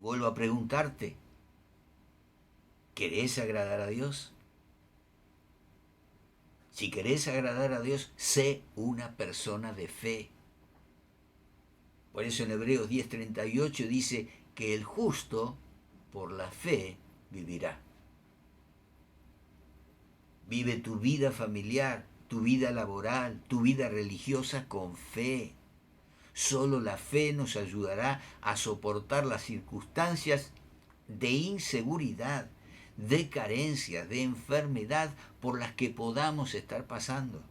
Vuelvo a preguntarte, ¿querés agradar a Dios? Si querés agradar a Dios, sé una persona de fe. Por eso en Hebreos 10:38 dice que el justo por la fe vivirá. Vive tu vida familiar, tu vida laboral, tu vida religiosa con fe. Solo la fe nos ayudará a soportar las circunstancias de inseguridad, de carencia, de enfermedad por las que podamos estar pasando.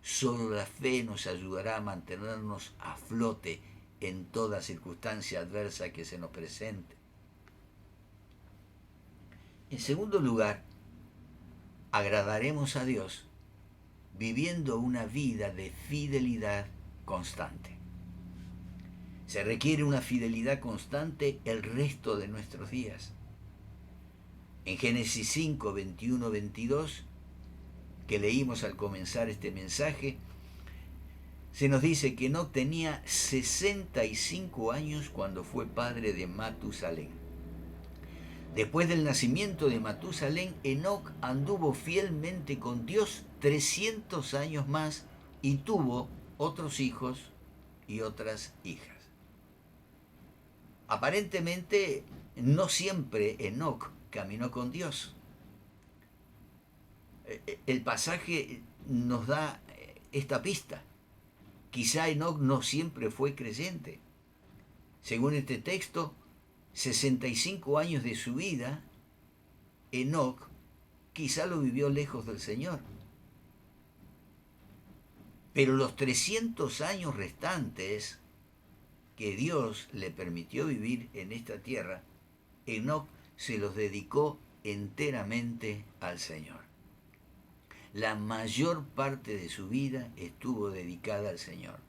Solo la fe nos ayudará a mantenernos a flote en toda circunstancia adversa que se nos presente. En segundo lugar, agradaremos a Dios viviendo una vida de fidelidad constante. Se requiere una fidelidad constante el resto de nuestros días. En Génesis 5, 21, 22, que leímos al comenzar este mensaje, se nos dice que Enoc tenía 65 años cuando fue padre de Matusalén. Después del nacimiento de Matusalén, Enoc anduvo fielmente con Dios 300 años más y tuvo otros hijos y otras hijas. Aparentemente, no siempre Enoc caminó con Dios. El pasaje nos da esta pista. Quizá Enoc no siempre fue creyente. Según este texto, 65 años de su vida, Enoc quizá lo vivió lejos del Señor. Pero los 300 años restantes que Dios le permitió vivir en esta tierra, Enoc se los dedicó enteramente al Señor. La mayor parte de su vida estuvo dedicada al Señor.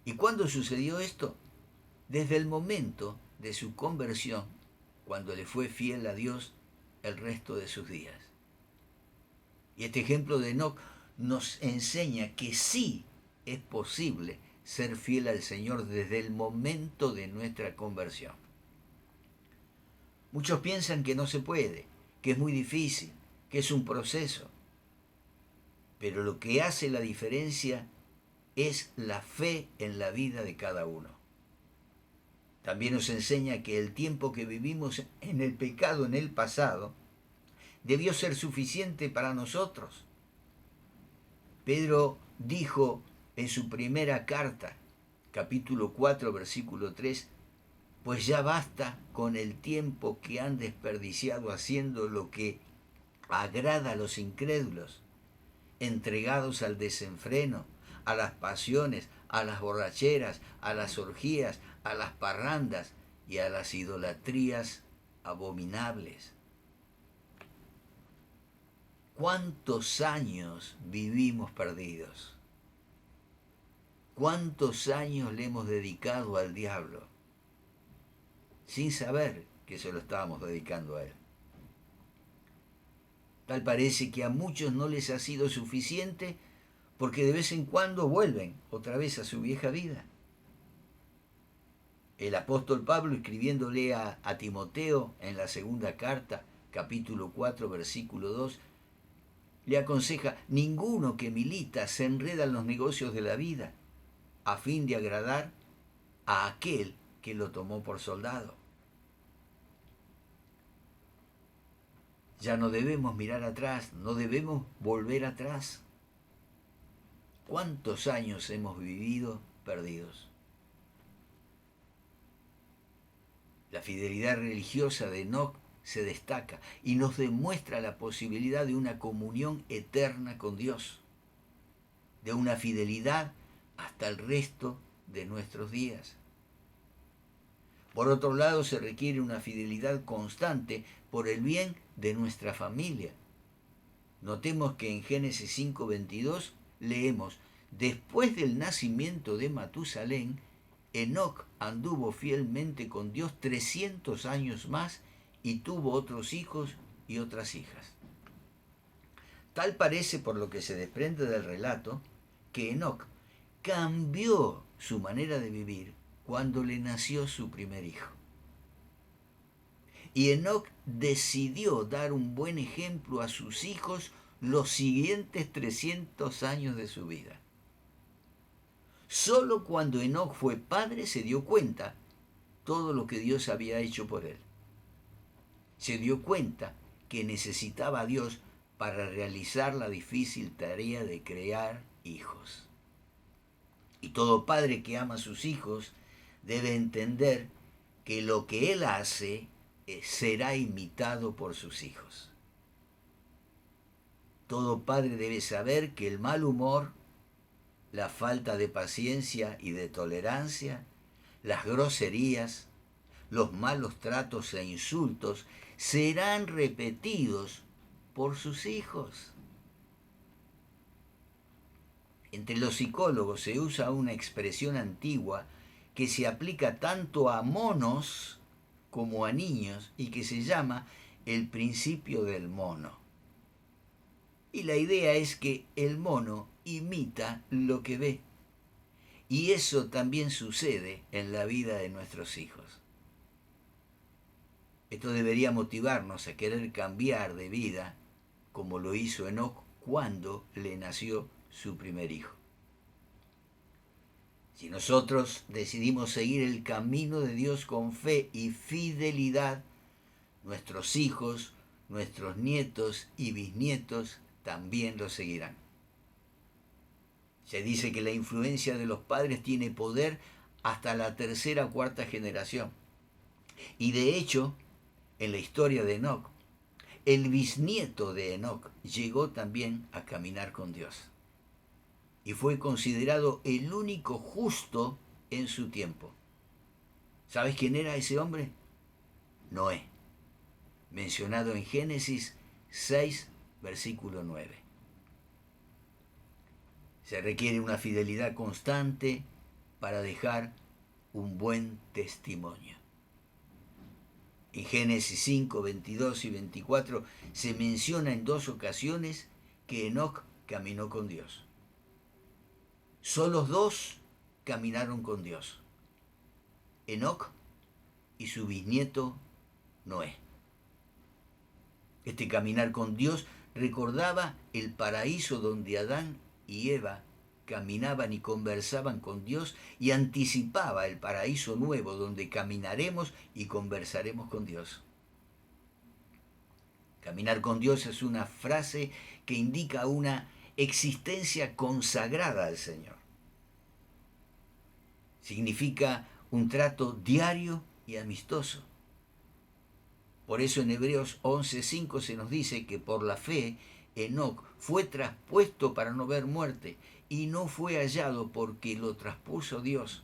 ¿Y cuándo sucedió esto? Desde el momento de su conversión, cuando le fue fiel a Dios el resto de sus días. Y este ejemplo de Enoc nos enseña que sí es posible ser fiel al Señor desde el momento de nuestra conversión. Muchos piensan que no se puede, que es muy difícil, que es un proceso. Pero lo que hace la diferencia es la fe en la vida de cada uno. También nos enseña que el tiempo que vivimos en el pecado en el pasado debió ser suficiente para nosotros. Pedro dijo en su primera carta, capítulo 4, versículo 3, pues ya basta con el tiempo que han desperdiciado haciendo lo que agrada a los incrédulos, entregados al desenfreno, a las pasiones, a las borracheras, a las orgías, a las parrandas y a las idolatrías abominables. ¿Cuántos años vivimos perdidos? ¿Cuántos años le hemos dedicado al diablo sin saber que se lo estábamos dedicando a él? Tal parece que a muchos no les ha sido suficiente porque de vez en cuando vuelven otra vez a su vieja vida. El apóstol Pablo, escribiéndole a Timoteo en la segunda carta, capítulo 4, versículo 2, le aconseja: ninguno que milita se enreda en los negocios de la vida a fin de agradar a aquel que lo tomó por soldado. Ya no debemos mirar atrás, no debemos volver atrás. ¿Cuántos años hemos vivido perdidos? La fidelidad religiosa de Enoc se destaca y nos demuestra la posibilidad de una comunión eterna con Dios, de una fidelidad hasta el resto de nuestros días. Por otro lado, se requiere una fidelidad constante por el bien de nuestra familia. Notemos que en Génesis 5:22 leemos: después del nacimiento de Matusalén, Enoc anduvo fielmente con Dios 300 años más y tuvo otros hijos y otras hijas. Tal parece, por lo que se desprende del relato, que Enoc cambió su manera de vivir cuando le nació su primer hijo. Y Enoc decidió dar un buen ejemplo a sus hijos los siguientes 300 años de su vida. Solo cuando Enoc fue padre se dio cuenta todo lo que Dios había hecho por él. Se dio cuenta que necesitaba a Dios para realizar la difícil tarea de crear hijos. Y todo padre que ama a sus hijos debe entender que lo que él hace será imitado por sus hijos. Todo padre debe saber que el mal humor, la falta de paciencia y de tolerancia, las groserías, los malos tratos e insultos serán repetidos por sus hijos. Entre los psicólogos se usa una expresión antigua que se aplica tanto a monos como a niños y que se llama el principio del mono. Y la idea es que el mono imita lo que ve. Y eso también sucede en la vida de nuestros hijos. Esto debería motivarnos a querer cambiar de vida, como lo hizo Enoc cuando le nació su primer hijo. Si nosotros decidimos seguir el camino de Dios con fe y fidelidad, nuestros hijos, nuestros nietos y bisnietos también lo seguirán. Se dice que la influencia de los padres tiene poder hasta la tercera o cuarta generación. Y de hecho, en la historia de Enoc, el bisnieto de Enoc llegó también a caminar con Dios. Y fue considerado el único justo en su tiempo. ¿Sabes quién era ese hombre? Noé, mencionado en Génesis 6, versículo 9. Se requiere una fidelidad constante para dejar un buen testimonio. En Génesis 5, 22 y 24 se menciona en 2 ocasiones que Enoc caminó con Dios. Solo 2 caminaron con Dios: Enoc y su bisnieto Noé. Este caminar con Dios recordaba el paraíso donde Adán y Eva caminaban y conversaban con Dios, y anticipaba el paraíso nuevo donde caminaremos y conversaremos con Dios. Caminar con Dios es una frase que indica una existencia consagrada al Señor. Significa un trato diario y amistoso. Por eso en Hebreos 11:5 se nos dice que por la fe Enoc fue traspuesto para no ver muerte, y no fue hallado porque lo traspuso Dios.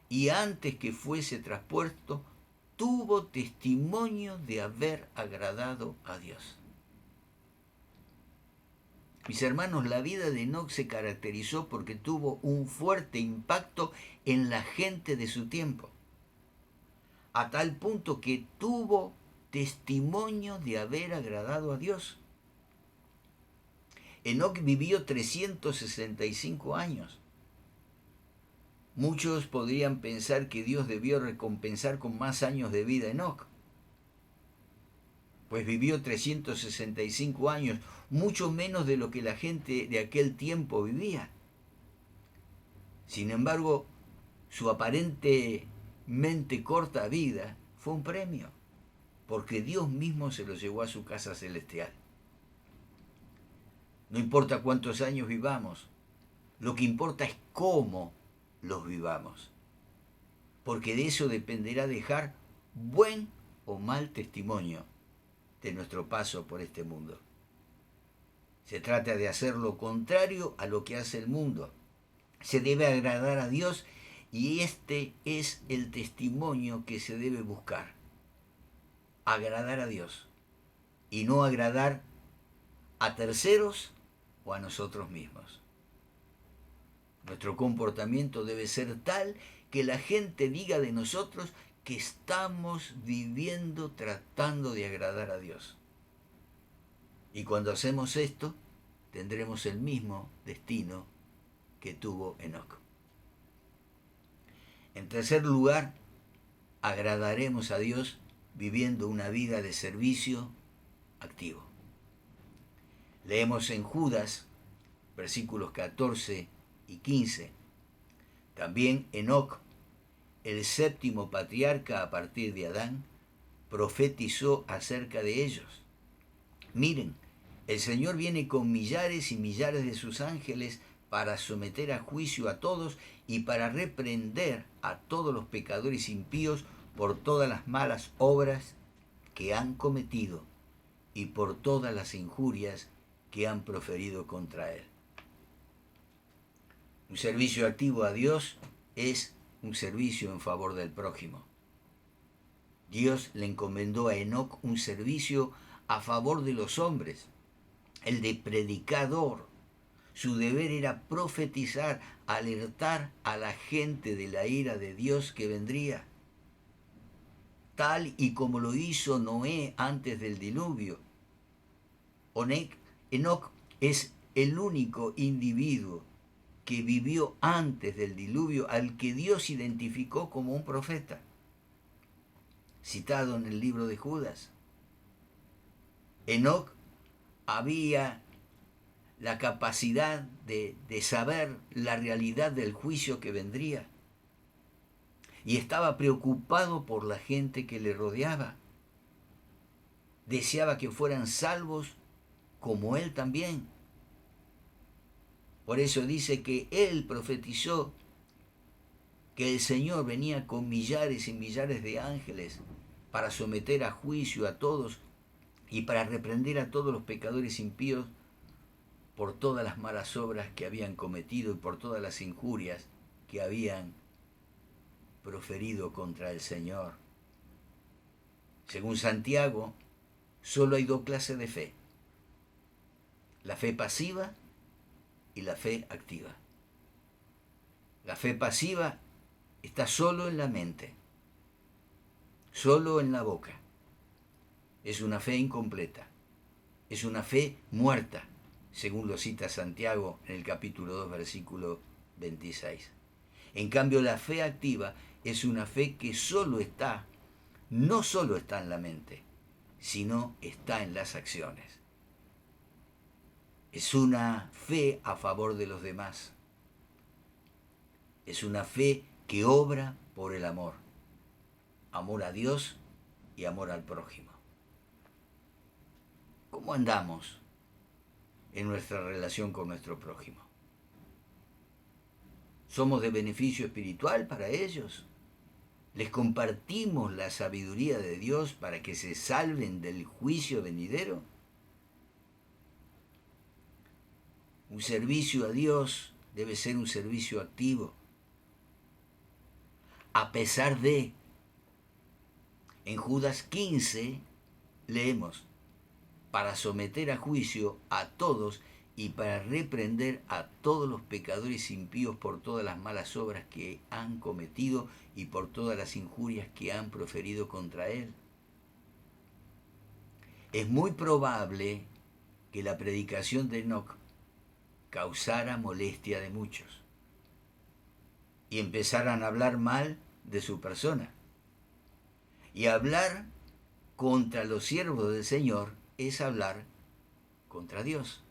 Y antes que fuese traspuesto, tuvo testimonio de haber agradado a Dios. Mis hermanos, la vida de Enoc se caracterizó porque tuvo un fuerte impacto en la gente de su tiempo, a tal punto que tuvo testimonio de haber agradado a Dios. Enoc vivió 365 años. Muchos podrían pensar que Dios debió recompensar con más años de vida a Enoc, pues vivió 365 años, mucho menos de lo que la gente de aquel tiempo vivía. Sin embargo, su aparentemente corta vida fue un premio, porque Dios mismo se lo llevó a su casa celestial. No importa cuántos años vivamos, lo que importa es cómo los vivamos, porque de eso dependerá dejar buen o mal testimonio de nuestro paso por este mundo. Se trata de hacer lo contrario a lo que hace el mundo. Se debe agradar a Dios, y este es el testimonio que se debe buscar. Agradar a Dios y no agradar a terceros o a nosotros mismos. Nuestro comportamiento debe ser tal que la gente diga de nosotros que estamos viviendo tratando de agradar a Dios. Y cuando hacemos esto, tendremos el mismo destino que tuvo Enoc. En tercer lugar, agradaremos a Dios viviendo una vida de servicio activo. Leemos en Judas, versículos 14 y 15. También Enoc, el séptimo patriarca a partir de Adán, profetizó acerca de ellos. Miren, el Señor viene con millares y millares de sus ángeles para someter a juicio a todos y para reprender a todos los pecadores impíos por todas las malas obras que han cometido y por todas las injurias que han proferido contra Él. Un servicio activo a Dios es un servicio en favor del prójimo. Dios le encomendó a Enoc un servicio a favor de los hombres, el de predicador. Su deber era profetizar, alertar a la gente de la ira de Dios que vendría, tal y como lo hizo Noé antes del diluvio. Enoc es el único individuo que vivió antes del diluvio al que Dios identificó como un profeta, citado en el libro de Judas. Enoc había la capacidad de saber la realidad del juicio que vendría y estaba preocupado por la gente que le rodeaba. Deseaba que fueran salvos como él también. Por eso dice que él profetizó que el Señor venía con millares y millares de ángeles para someter a juicio a todos y para reprender a todos los pecadores impíos por todas las malas obras que habían cometido y por todas las injurias que habían proferido contra el Señor. Según Santiago, solo hay dos clases de fe: la fe pasiva y la fe activa. La fe pasiva está solo en la mente, solo en la boca. Es una fe incompleta, es una fe muerta, según lo cita Santiago en el capítulo 2, versículo 26. En cambio, la fe activa es una fe que no solo está en la mente, sino está en las acciones. Es una fe a favor de los demás. Es una fe que obra por el amor. Amor a Dios y amor al prójimo. ¿Cómo andamos en nuestra relación con nuestro prójimo? ¿Somos de beneficio espiritual para ellos? ¿Les compartimos la sabiduría de Dios para que se salven del juicio venidero? Un servicio a Dios debe ser un servicio activo. A pesar de, en Judas 15 leemos, para someter a juicio a todos y para reprender a todos los pecadores impíos por todas las malas obras que han cometido y por todas las injurias que han proferido contra Él. Es muy probable que la predicación de Enoc causara molestia de muchos y empezaran a hablar mal de su persona. Y hablar contra los siervos del Señor es hablar contra Dios.